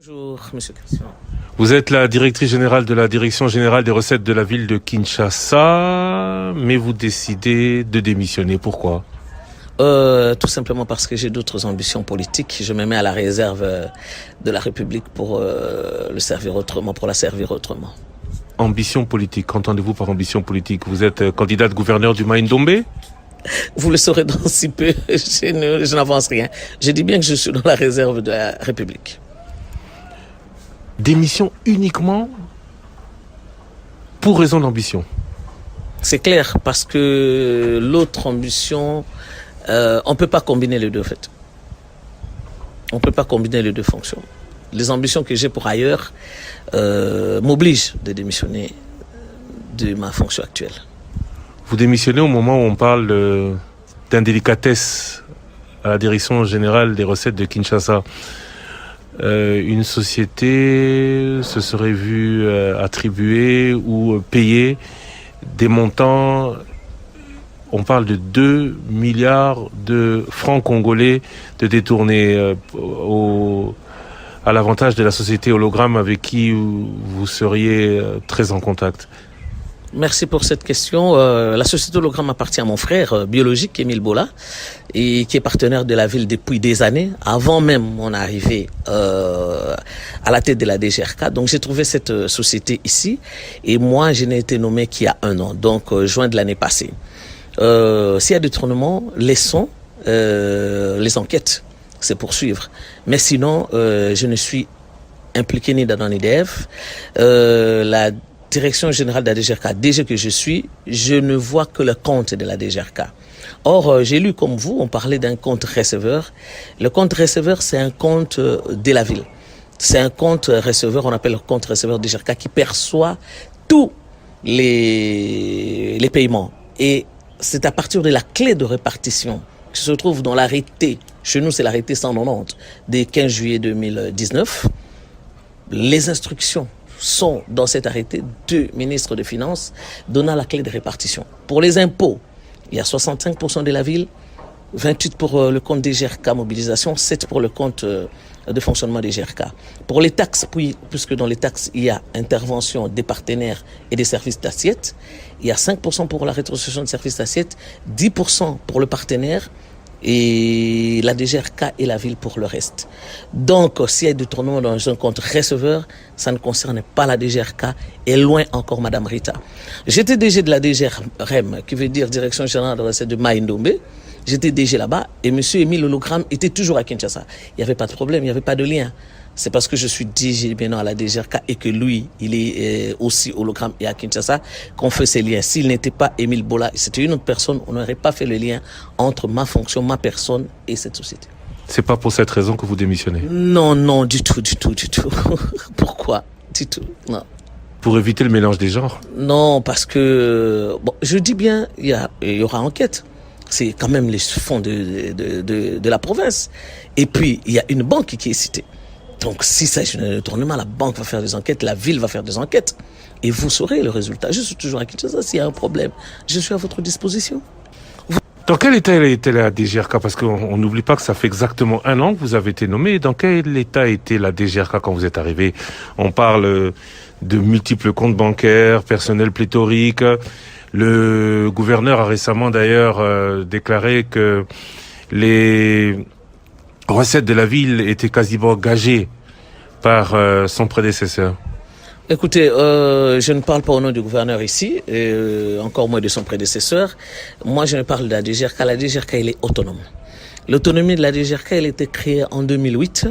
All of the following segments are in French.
Bonjour, monsieur Christian. Vous êtes la directrice générale de la Direction générale des recettes de la ville de Kinshasa, mais vous décidez de démissionner. Pourquoi ? Tout simplement parce que j'ai d'autres ambitions politiques. Je me mets à la réserve de la République pour le servir autrement, pour la servir autrement. Ambition politique, qu'entendez-vous par ambition politique ? Vous êtes candidate gouverneur du Maïndombe ? Vous le saurez dans si peu, je n'avance rien. Je dis bien que je suis dans la réserve de la République. Démission uniquement pour raison d'ambition. C'est clair, parce que l'autre ambition, on ne peut pas combiner les deux en fait. On ne peut pas combiner les deux fonctions. Les ambitions que j'ai pour ailleurs m'obligent de démissionner de ma fonction actuelle. Vous démissionnez au moment où on parle d'indélicatesse à la Direction générale des recettes de Kinshasa. Une société se serait vue attribuer ou payer des montants, on parle de 2 milliards de francs congolais de détournés à l'avantage de la société Hologramme avec qui vous seriez très en contact. Merci pour cette question. La société Hologramme appartient à mon frère biologique, Émile Bola, et qui est partenaire de la ville depuis des années, avant même mon arrivée à la tête de la DGRK. Donc j'ai trouvé cette société ici, et moi je n'ai été nommé qu'il y a 1 an, donc juin de l'année passée. S'il y a détournement, laissons les enquêtes se poursuivre. Mais sinon, je ne suis impliqué ni dans l'IDF. La Direction générale de la DGRK, DG que je suis, je ne vois que le compte de la DGRK. Or, j'ai lu comme vous, on parlait d'un compte receveur. Le compte receveur, c'est un compte de la ville. C'est un compte receveur, on appelle le compte receveur DGRK, qui perçoit tous les paiements. Et c'est à partir de la clé de répartition qui se trouve dans l'arrêté, chez nous c'est l'arrêté 190 des 15 juillet 2019, les instructions sont dans cet arrêté du ministre des Finances donnant la clé de répartition. Pour les impôts, il y a 65% de la ville, 28% pour le compte des GRK mobilisation, 7% pour le compte de fonctionnement des GRK. Pour les taxes, puisque dans les taxes, il y a intervention des partenaires et des services d'assiette, il y a 5% pour la rétrocession de services d'assiette, 10% pour le partenaire, et la DGRK et la ville pour le reste. Donc, s'il y a des détournements dans un compte receveur, ça ne concerne pas la DGRK et loin encore Madame Rita. J'étais DG de la DGRM, qui veut dire Direction générale de recettes de Maïndombe. J'étais DG là-bas et M. Émile Hologramme était toujours à Kinshasa. Il n'y avait pas de problème, il n'y avait pas de lien. C'est parce que je suis DG maintenant à la DGRK et que lui, il est aussi Hologramme et à Kinshasa qu'on fait ces liens. S'il n'était pas Émile Bola, c'était une autre personne, on n'aurait pas fait le lien entre ma fonction, ma personne et cette société. C'est pas pour cette raison que vous démissionnez ? Non, du tout. Pourquoi ? Du tout, non. Pour éviter le mélange des genres ? Non, parce que, bon, je dis bien, il y aura enquête. C'est quand même les fonds de la province. Et puis, il y a une banque qui est citée. Donc, si ça est un détournement, la banque va faire des enquêtes, la ville va faire des enquêtes. Et vous saurez le résultat. Je suis toujours à Kinshasa. S'il y a un problème, je suis à votre disposition. Dans quel état était la DGRK ? Parce qu'on n'oublie pas que ça fait exactement 1 an que vous avez été nommé. Dans quel état était la DGRK quand vous êtes arrivé ? On parle de multiples comptes bancaires, personnel pléthorique. Le gouverneur a récemment d'ailleurs déclaré que les recettes de la ville étaient quasiment gagées par son prédécesseur. Écoutez, je ne parle pas au nom du gouverneur ici, encore moins de son prédécesseur. Moi, je ne parle de la DGRK. La DGRK, elle est autonome. L'autonomie de la DGRK, elle a été créée en 2008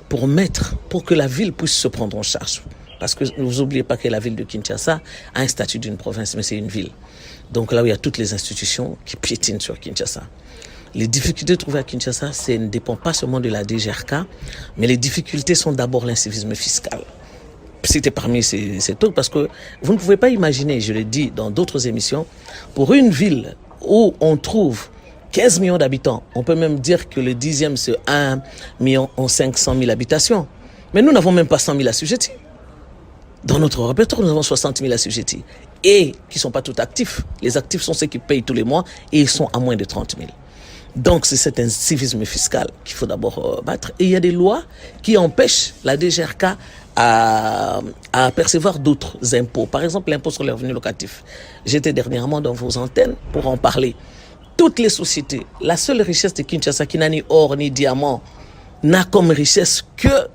pour que la ville puisse se prendre en charge. Parce que ne vous oubliez pas que la ville de Kinshasa a un statut d'une province, mais c'est une ville. Donc là où il y a toutes les institutions qui piétinent sur Kinshasa. Les difficultés trouvées à Kinshasa, ça ne dépend pas seulement de la DGRK, mais les difficultés sont d'abord l'incivisme fiscal. C'était parmi ces trucs, parce que vous ne pouvez pas imaginer, je l'ai dit dans d'autres émissions, pour une ville où on trouve 15 millions d'habitants, on peut même dire que le 10e c'est 1 500 000 habitations. Mais nous n'avons même pas 100 000 assujettis. Dans notre répertoire, nous avons 60 000 assujettis et qui ne sont pas tous actifs. Les actifs sont ceux qui payent tous les mois et ils sont à moins de 30 000. Donc c'est cet incivisme fiscal qu'il faut d'abord battre. Et il y a des lois qui empêchent la DGRK à percevoir d'autres impôts. Par exemple, l'impôt sur les revenus locatifs. J'étais dernièrement dans vos antennes pour en parler. Toutes les sociétés, la seule richesse de Kinshasa qui n'a ni or ni diamant, n'a comme richesse que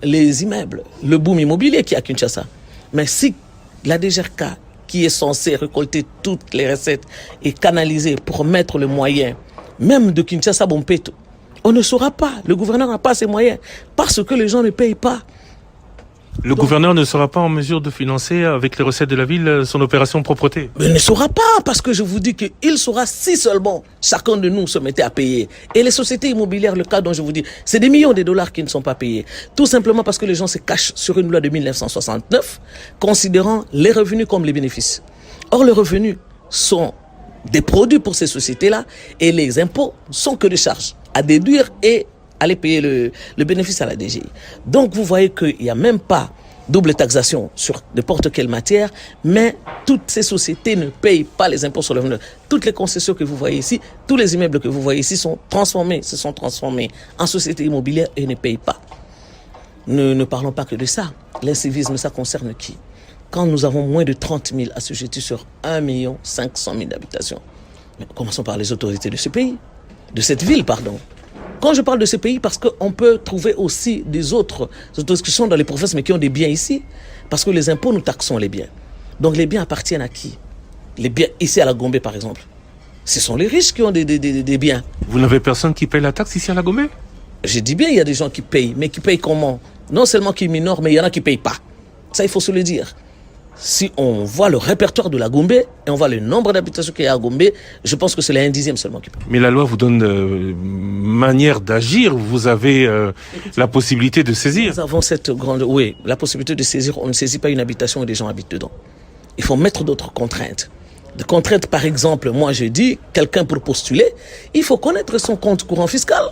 les immeubles, le boom immobilier qui est à Kinshasa. Mais si la DGRK, qui est censée récolter toutes les recettes et canaliser pour mettre le moyen, même de Kinshasa Bompeto, on ne saura pas. Le gouverneur n'a pas ces moyens parce que les gens ne payent pas. Le gouverneur ne sera pas en mesure de financer avec les recettes de la ville son opération propreté. Mais il ne saura pas, parce que je vous dis qu'il saura si seulement chacun de nous se mettait à payer. Et les sociétés immobilières, le cas dont je vous dis, c'est des millions de dollars qui ne sont pas payés. Tout simplement parce que les gens se cachent sur une loi de 1969, considérant les revenus comme les bénéfices. Or, les revenus sont des produits pour ces sociétés-là, et les impôts sont que des charges à déduire et aller payer le bénéfice à la DGI. Donc vous voyez qu'il n'y a même pas double taxation sur n'importe quelle matière, mais toutes ces sociétés ne payent pas les impôts sur le revenu. Toutes les concessions que vous voyez ici, tous les immeubles que vous voyez ici se sont transformés en sociétés immobilières et ne payent pas. Ne parlons pas que de ça. L'incivisme, ça concerne qui? Quand nous avons moins de 30 000 assujettis sur 1 500 000 d'habitations. Mais commençons par les autorités de ce pays, de cette ville, pardon. Quand je parle de ce pays, parce qu'on peut trouver aussi des autres autorités qui sont dans les provinces, mais qui ont des biens ici. Parce que les impôts, nous taxons les biens. Donc les biens appartiennent à qui? Les biens ici à la Gombe, par exemple. Ce sont les riches qui ont des biens. Vous n'avez personne qui paye la taxe ici à la Gombe? Je dis bien, il y a des gens qui payent, mais qui payent comment? Non seulement qui minorent, mais il y en a qui ne payent pas. Ça, il faut se le dire. Si on voit le répertoire de la Gombe et on voit le nombre d'habitations qu'il y a à Gombe, je pense que c'est les 1/10 seulement qui paye. Mais la loi vous donne manière d'agir. Vous avez la possibilité de saisir. Nous avons cette grande... Oui, la possibilité de saisir. On ne saisit pas une habitation et des gens habitent dedans. Il faut mettre d'autres contraintes. Des contraintes, par exemple, moi je dis, quelqu'un pour postuler, il faut connaître son compte courant fiscal.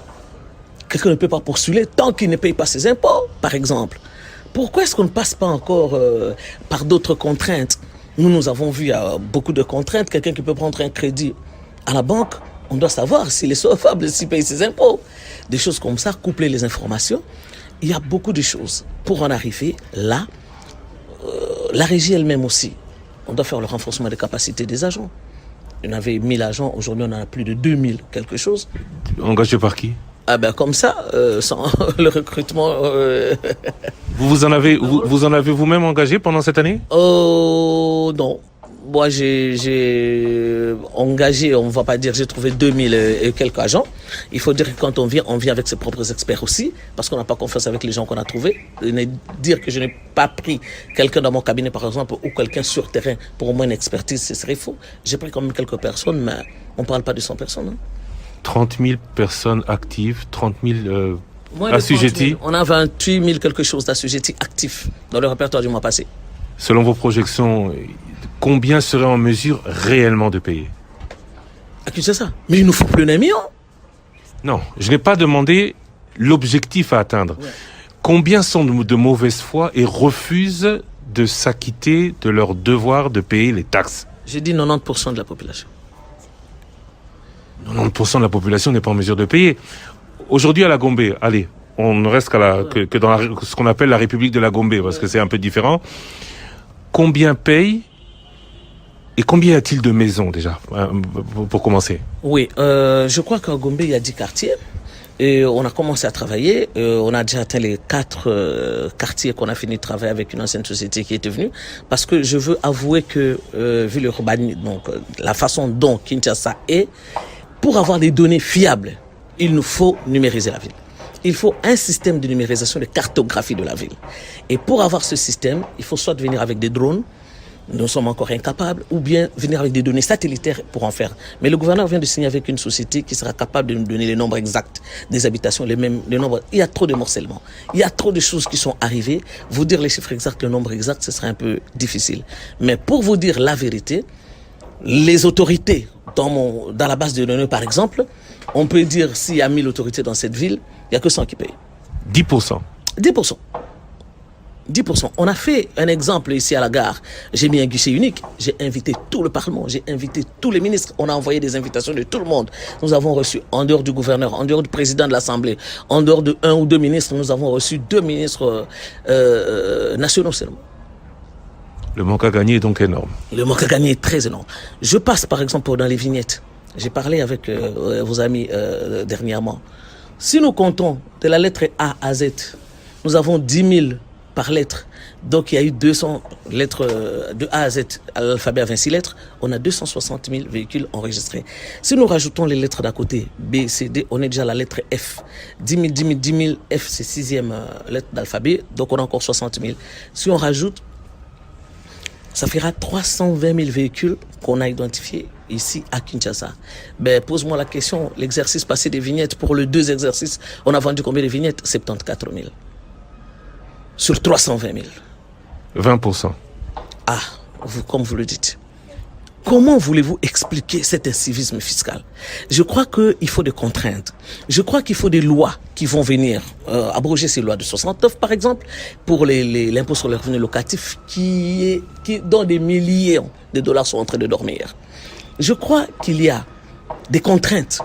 Quelqu'un ne peut pas postuler tant qu'il ne paye pas ses impôts, par exemple. Pourquoi est-ce qu'on ne passe pas encore par d'autres contraintes? Nous avons vu beaucoup de contraintes. Quelqu'un qui peut prendre un crédit à la banque, on doit savoir s'il est solvable, s'il paye ses impôts. Des choses comme ça, coupler les informations. Il y a beaucoup de choses. Pour en arriver là, la régie elle-même aussi, on doit faire le renforcement des capacités des agents. On avait 1000 agents, aujourd'hui on en a plus de 2000 quelque chose. Engagé par qui? Ah ben comme ça, sans le recrutement... Vous en avez vous-même engagé pendant cette année? Non. Moi, j'ai engagé, on ne va pas dire, j'ai trouvé 2000 et quelques agents. Il faut dire que quand on vient avec ses propres experts aussi, parce qu'on n'a pas confiance avec les gens qu'on a trouvés. Dire que je n'ai pas pris quelqu'un dans mon cabinet, par exemple, ou quelqu'un sur terrain pour au moins une expertise, ce serait faux. J'ai pris quand même quelques personnes, mais on ne parle pas de 100 personnes. Hein. 30 000 personnes actives, 30 000 assujettis. On a 28 000 quelque chose d'assujettis actifs dans le répertoire du mois passé. Selon vos projections, combien seraient en mesure réellement de payer? C'est ça. Mais il nous faut plus d'un million. Non, je n'ai pas demandé l'objectif à atteindre. Ouais. Combien sont de mauvaise foi et refusent de s'acquitter de leur devoir de payer les taxes? J'ai dit 90% de la population. 90% de la population n'est pas en mesure de payer. Aujourd'hui à la Gombe, allez, on ne reste que dans ce qu'on appelle la République de la Gombe, parce que c'est un peu différent. Combien paye et combien y a-t-il de maisons déjà, pour commencer? Oui, je crois qu'à Gombe, il y a 10 quartiers. Et on a commencé à travailler. On a déjà atteint les 4 quartiers qu'on a fini de travailler avec une ancienne société qui était venue. Parce que je veux avouer que, vu l'urbanisme, donc la façon dont Kinshasa est, pour avoir des données fiables, il nous faut numériser la ville. Il faut un système de numérisation, de cartographie de la ville. Et pour avoir ce système, il faut soit venir avec des drones, nous sommes encore incapables, ou bien venir avec des données satellitaires pour en faire. Mais le gouverneur vient de signer avec une société qui sera capable de nous donner les nombres exacts des habitations, les nombres. Il y a trop de morcellement. Il y a trop de choses qui sont arrivées. Vous dire les chiffres exacts, le nombre exact, ce serait un peu difficile. Mais pour vous dire la vérité, les autorités, dans la base de données par exemple, on peut dire s'il y a 1000 autorités dans cette ville, il n'y a que 100 qui payent. 10%. 10%. 10%. On a fait un exemple ici à la gare. J'ai mis un guichet unique. J'ai invité tout le Parlement. J'ai invité tous les ministres. On a envoyé des invitations de tout le monde. Nous avons reçu, en dehors du gouverneur, en dehors du président de l'Assemblée, en dehors de 1 ou 2 ministres, nous avons reçu 2 ministres nationaux seulement. Le manque à gagner est donc énorme. Le manque à gagner est très énorme. Je passe par exemple dans les vignettes. J'ai parlé avec vos amis dernièrement. Si nous comptons de la lettre A à Z, nous avons 10 000 par lettre. Donc il y a eu 200 lettres de A à Z à l'alphabet à 26 lettres. On a 260 000 véhicules enregistrés. Si nous rajoutons les lettres d'à côté, B, C, D, on est déjà à la lettre F. 10 000, 10 000, 10 000, F c'est 6e lettre d'alphabet. Donc on a encore 60 000. Si on rajoute, ça fera 320 000 véhicules qu'on a identifiés ici à Kinshasa. Ben, pose-moi la question, l'exercice passé des vignettes, pour les 2 exercices, on a vendu combien de vignettes? 74 000. Sur 320 000. 20%. Ah, comme vous le dites. Comment voulez-vous expliquer cet incivisme fiscal? Je crois qu'il faut des contraintes. Je crois qu'il faut des lois qui vont venir abroger ces lois de 69, par exemple, pour l'impôt sur les revenus locatifs dont des millions de dollars sont en train de dormir. Je crois qu'il y a des contraintes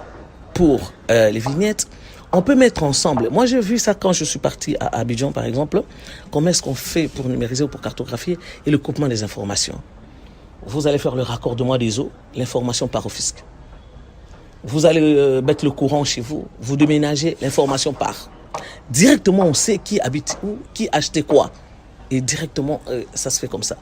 pour les vignettes. On peut mettre ensemble. Moi, j'ai vu ça quand je suis parti à Abidjan, par exemple. Comment est-ce qu'on fait pour numériser ou pour cartographier et le coupement des informations? Vous allez faire le raccordement des eaux, l'information part au fisc. Vous allez mettre le courant chez vous, vous déménagez, l'information part. Directement, on sait qui habite où, qui achetait quoi. Et directement, ça se fait comme ça.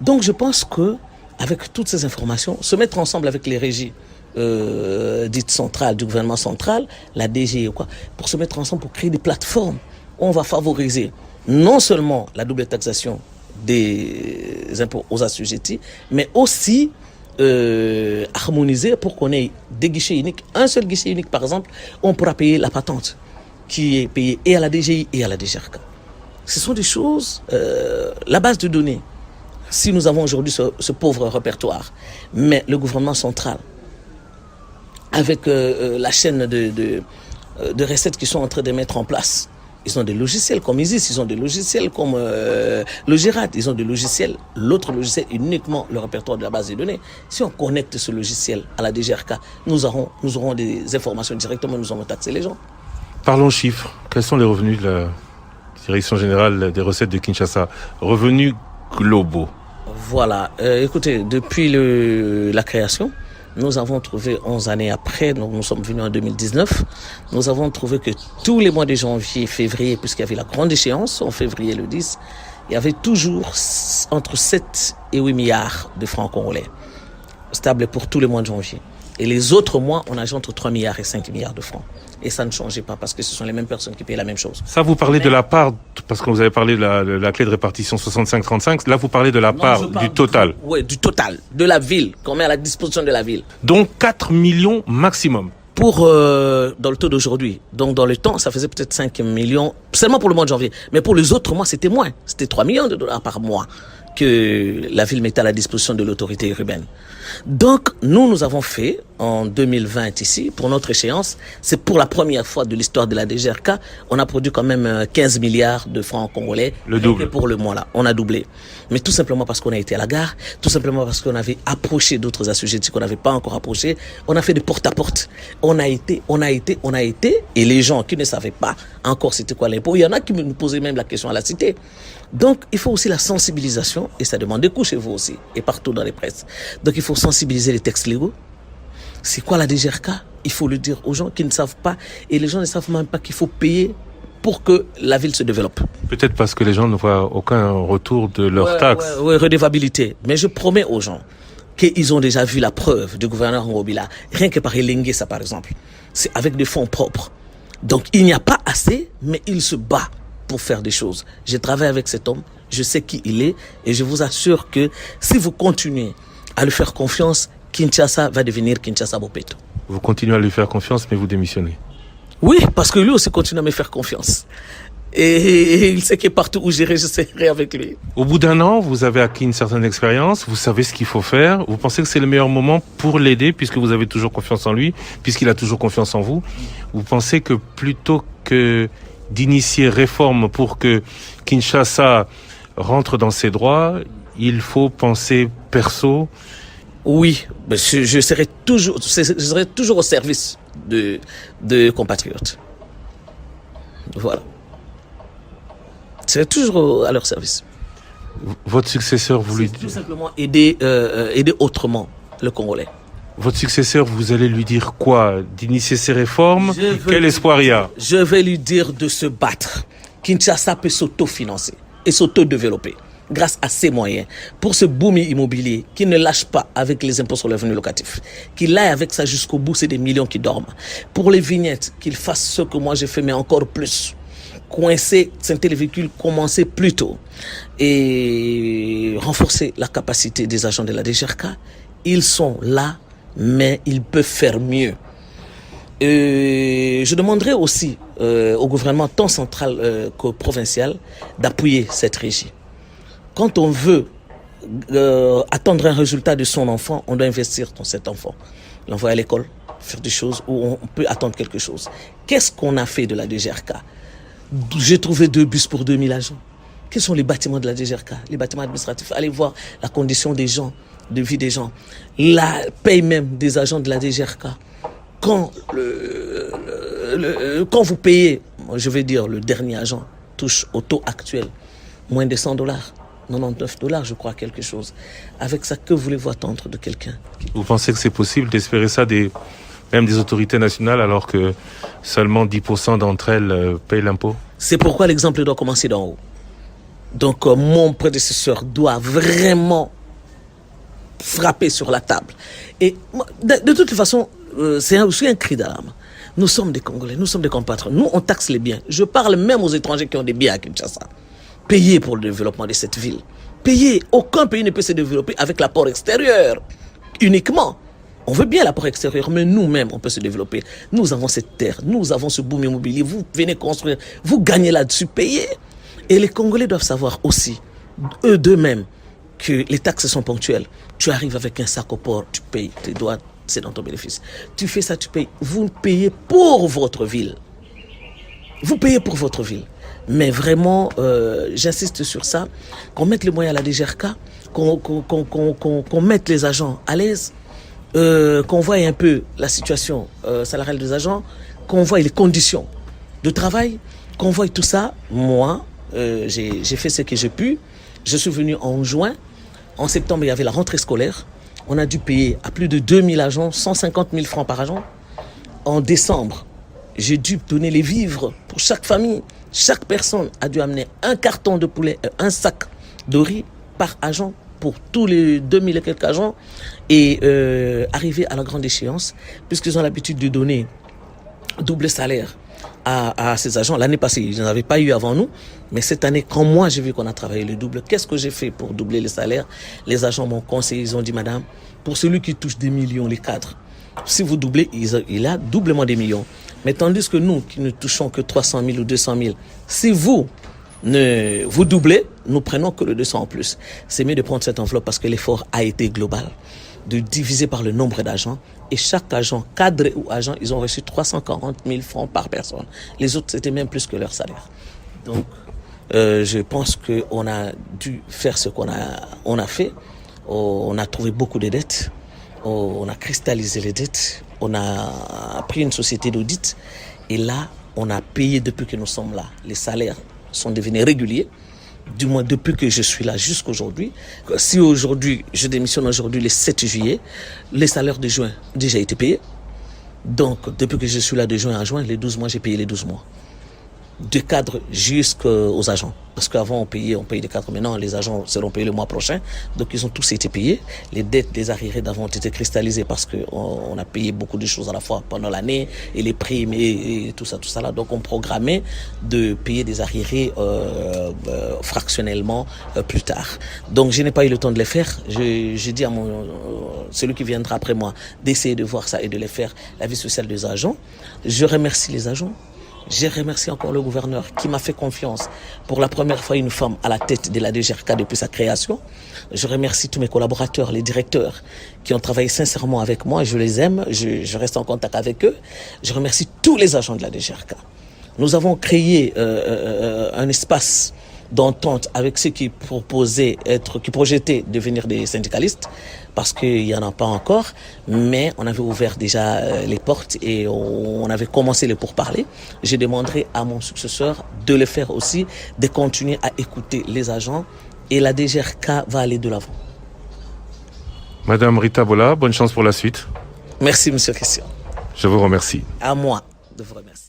Donc, je pense que avec toutes ces informations, se mettre ensemble avec les régies dites centrales, du gouvernement central, la DG ou quoi, pour se mettre ensemble pour créer des plateformes où on va favoriser non seulement la double taxation des impôts aux assujettis, mais aussi harmoniser pour qu'on ait des guichets uniques, un seul guichet unique par exemple, on pourra payer la patente qui est payée et à la DGI et à la DGRK. Ce sont des choses, la base de données, si nous avons aujourd'hui ce pauvre répertoire, mais le gouvernement central, avec la chaîne de recettes qu'ils sont en train de mettre en place, ils ont des logiciels comme Isis, ils ont des logiciels comme le Gérard, ils ont des logiciels. L'autre logiciel est uniquement le répertoire de la base de données. Si on connecte ce logiciel à la DGRK, nous aurons des informations directement, nous allons taxer les gens. Parlons chiffres. Quels sont les revenus de la Direction générale des recettes de Kinshasa? Revenus globaux. Voilà. Écoutez, depuis la création, nous avons trouvé 11 années après, donc nous sommes venus en 2019, nous avons trouvé que tous les mois de janvier, février, puisqu'il y avait la grande échéance, en février le 10, il y avait toujours entre 7 et 8 milliards de francs congolais, stable pour tous les mois de janvier. Et les autres mois, on a entre 3 milliards et 5 milliards de francs. Et ça ne changeait pas parce que ce sont les mêmes personnes qui payaient la même chose. Ça, vous parlez de la part, parce que vous avez parlé de la clé de répartition 65-35, là vous parlez de la part du total. Oui, du total, de la ville, qu'on met à la disposition de la ville. Donc 4 millions maximum. Pour, dans le taux d'aujourd'hui, donc dans le temps, ça faisait peut-être 5 millions, seulement pour le mois de janvier. Mais pour les autres mois, c'était moins. C'était 3 millions de dollars par mois que la ville mettait à la disposition de l'autorité urbaine. Donc, nous avons fait, en 2020 ici, pour notre échéance, c'est pour la première fois de l'histoire de la DGRK, on a produit quand même 15 milliards de francs congolais. Le double. Pour le mois là, on a doublé. Mais tout simplement parce qu'on a été à la gare, tout simplement parce qu'on avait approché d'autres assujettis qu'on n'avait pas encore approchés. On a fait des porte-à-porte. On a été, et les gens qui ne savaient pas encore c'était quoi l'impôt, il y en a qui me posaient même la question à la cité. Donc, il faut aussi la sensibilisation, et ça demande des coups chez vous aussi, et partout dans les presses. Donc, il faut sensibiliser les textes légaux. C'est quoi la DGRK? Il faut le dire aux gens qui ne savent pas, et les gens ne savent même pas qu'il faut payer pour que la ville se développe. Peut-être parce que les gens ne voient aucun retour de leurs taxes. Oui, redevabilité. Mais je promets aux gens qu'ils ont déjà vu la preuve du gouverneur Ngobila, rien que par Elengue, ça par exemple. C'est avec des fonds propres. Donc, il n'y a pas assez, mais il se bat pour faire des choses. J'ai travaillé avec cet homme, je sais qui il est, et je vous assure que si vous continuez à lui faire confiance, Kinshasa va devenir Kinshasa Bopeto. Vous continuez à lui faire confiance, mais vous démissionnez. Oui, parce que lui aussi continue à me faire confiance. Et il sait que partout où j'irai, je serai avec lui. Au bout d'un an, vous avez acquis une certaine expérience, vous savez ce qu'il faut faire, vous pensez que c'est le meilleur moment pour l'aider, puisque vous avez toujours confiance en lui, puisqu'il a toujours confiance en vous. Vous pensez que plutôt que d'initier réforme pour que Kinshasa rentre dans ses droits, il faut penser perso. Oui, je serai toujours au service de compatriotes. Voilà. Je serai toujours à leur service. Votre successeur, vous lui dites... Tout simplement aider autrement le Congolais. Votre successeur, vous allez lui dire quoi? D'initier ces réformes? Quel espoir il y a? Je vais lui dire de se battre. Kinshasa peut s'autofinancer et s'autodévelopper grâce à ses moyens. Pour ce boom immobilier, qui ne lâche pas avec les impôts sur le revenu locatif, qu'il aille avec ça jusqu'au bout, c'est des millions qui dorment. Pour les vignettes, qu'il fasse ce que moi j'ai fait, mais encore plus. Coincer certains véhicules, commencer plus tôt et renforcer la capacité des agents de la DGRK. Ils sont là, mais ils peuvent faire mieux. Je demanderai aussi au gouvernement tant central que provincial d'appuyer cette régie. Quand on veut attendre un résultat de son enfant, on doit investir dans cet enfant. L'envoyer à l'école, faire des choses où on peut attendre quelque chose. Qu'est-ce qu'on a fait de la DGRK? J'ai trouvé 2 bus pour 2000 agents. Quels sont les bâtiments de la DGRK? Les bâtiments administratifs. Allez voir la condition des gens, de vie des gens. La paye même des agents de la DGRK. Quand vous payez, je vais dire le dernier agent touche au taux actuel, moins de $100, $99, je crois, quelque chose. Avec ça, que voulez-vous attendre de quelqu'un? Vous pensez que c'est possible d'espérer ça même des autorités nationales alors que seulement 10% d'entre elles payent l'impôt? C'est pourquoi l'exemple doit commencer d'en haut. Donc mon prédécesseur doit vraiment frapper sur la table. Et de toute façon, c'est aussi un cri d'alarme. Nous sommes des Congolais, nous sommes des compatriotes. Nous, on taxe les biens. Je parle même aux étrangers qui ont des biens à Kinshasa. Payez pour le développement de cette ville. Payez. Aucun pays ne peut se développer avec l'apport extérieur uniquement. On veut bien l'apport extérieur, mais nous-mêmes, on peut se développer. Nous avons cette terre, nous avons ce boom immobilier. Vous venez construire, vous gagnez là-dessus, payez. Et les Congolais doivent savoir aussi, eux d'eux-mêmes, que les taxes sont ponctuelles. Tu arrives avec un sac au port, tu payes, tes doigts, c'est dans ton bénéfice. Tu fais ça, tu payes. Vous payez pour votre ville. Vous payez pour votre ville. Mais vraiment, j'insiste sur ça, qu'on mette les moyens à la DGRK, qu'on mette les agents à l'aise, qu'on voie un peu la situation salariale des agents, qu'on voie les conditions de travail, qu'on voie tout ça. Moi, j'ai fait ce que j'ai pu. Je suis venu en juin. En septembre, il y avait la rentrée scolaire. On a dû payer à plus de 2000 agents, 150 000 francs par agent. En décembre, j'ai dû donner les vivres pour chaque famille. Chaque personne a dû amener un carton de poulet, un sac de riz par agent pour tous les 2000 et quelques agents. Et arriver à la grande échéance, puisqu'ils ont l'habitude de donner double salaire à ces agents. L'année passée, ils n'en avaient pas eu avant nous. Mais cette année, quand moi j'ai vu qu'on a travaillé le double, qu'est-ce que j'ai fait pour doubler les salaires? Les agents m'ont conseillé, ils ont dit, madame, pour celui qui touche des millions, les cadres, si vous doublez, il a doublement des millions. Mais tandis que nous, qui ne touchons que 300 000 ou 200 000, si vous doublez, nous prenons que le 200 en plus. C'est mieux de prendre cette enveloppe parce que l'effort a été global, de diviser par le nombre d'agents. Et chaque agent, cadre ou agent, ils ont reçu 340 000 francs par personne. Les autres, c'était même plus que leur salaire. Donc, je pense qu'on a dû faire ce qu'on a fait. On a trouvé beaucoup de dettes. On a cristallisé les dettes. On a pris une société d'audit. Et là, on a payé depuis que nous sommes là. Les salaires sont devenus réguliers. Du moins depuis que je suis là jusqu'aujourd'hui. Si aujourd'hui, je démissionne aujourd'hui le 7 juillet, les salaires de juin ont déjà été payés. Donc, depuis que je suis là de juin à juin, les 12 mois, j'ai payé les 12 mois. De cadres jusqu'aux agents. Parce qu'avant, on payait des cadres. Maintenant, les agents seront payés le mois prochain. Donc, ils ont tous été payés. Les dettes des arriérés d'avant ont été cristallisées parce qu'on a payé beaucoup de choses à la fois pendant l'année et les primes et tout ça là. Donc, on programmait de payer des arriérés fractionnellement plus tard. Donc, je n'ai pas eu le temps de les faire. J'ai dit à celui qui viendra après moi d'essayer de voir ça et de les faire, la vie sociale des agents. Je remercie les agents. Je remercie encore le gouverneur qui m'a fait confiance. Pour la première fois, une femme à la tête de la DGRK depuis sa création. Je remercie tous mes collaborateurs, les directeurs qui ont travaillé sincèrement avec moi. Je les aime, je reste en contact avec eux. Je remercie tous les agents de la DGRK. Nous avons créé un espace d'entente avec ceux qui projetaient devenir des syndicalistes, parce qu'il n'y en a pas encore, mais on avait ouvert déjà les portes et on avait commencé les pourparlers. Je demanderai à mon successeur de le faire aussi, de continuer à écouter les agents, et la DGRK va aller de l'avant. Madame Rita Bola, bonne chance pour la suite. Merci, Monsieur Christian. Je vous remercie. À moi de vous remercier.